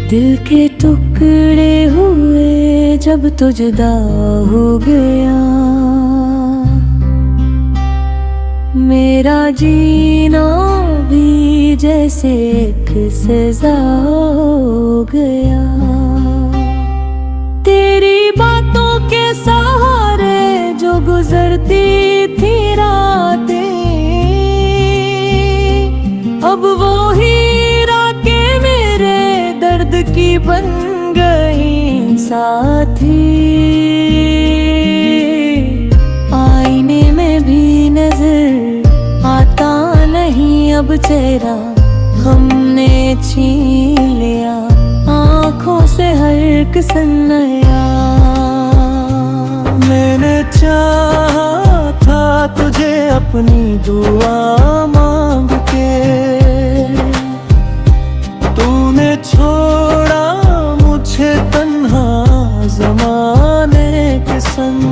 दिल के टुकड़े हुए जब तो जुदा हो गया, मेरा जीना भी जैसे एक सजा हो गया। तेरी बातों के सहारे जो गुजरती थी रातें, अब वो ही रातें मेरे दर्द की बन गई साथी। आईने में भी नजर आता नहीं अब चेहरा, हमने छीन लिया आँखों से हर किस्म नया। मैंने चाहा था तुझे अपनी दुआ मांग के, तूने छोड़ा मुझे तन्हा ज़माने के संग।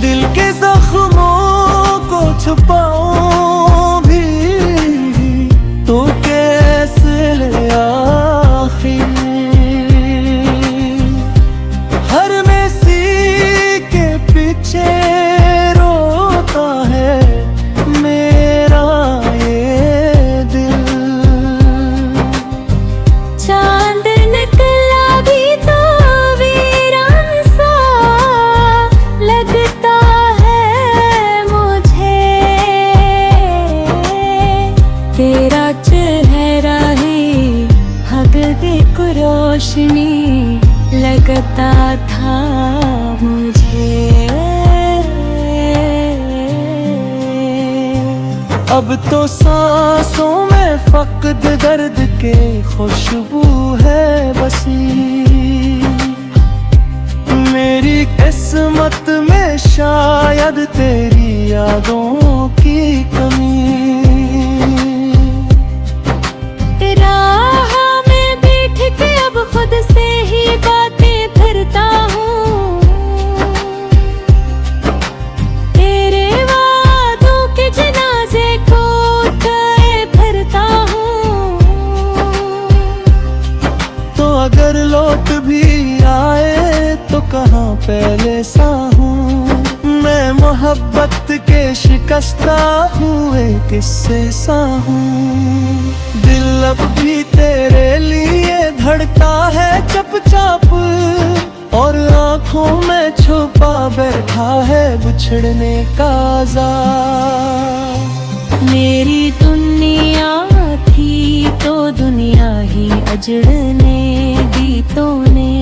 दिल के जख्मों को छुपाऊं भी तो कैसे आखिर, हर मेसी के पीछे रोता है मेरा ये दिल। चांद निकला भी तो वीरान सा लगता है मुझे, तेरा चेहरा ही हकीकत को रोशनी लगता था मुझे। अब तो सांसों में फक़्द दर्द के खुशबू है बसी, मेरी किस्मत में शायद तेरी यादों की कमी। राह में बैठ के अब खुद से ही बातें करता हूँ, तेरे वादों के जनाजे को उठाए फिरता हूँ। तो अगर लौट भी आए तो कहाँ पहले सा हूँ, मैं मोहब्बत के शिकस्ता हुए किस्से सा हूँ। दिल अब भी तेरे लिए धड़कता है चुपचाप, और आँखों में छुपा बैठा है बिछड़ने का अज़ाब। मेरी दुनिया थी तो दुनिया ही अजड़ने दी तूने,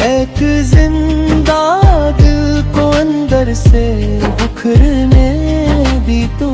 एक जिंदा दिल को अंदर से बिखरने दी तू।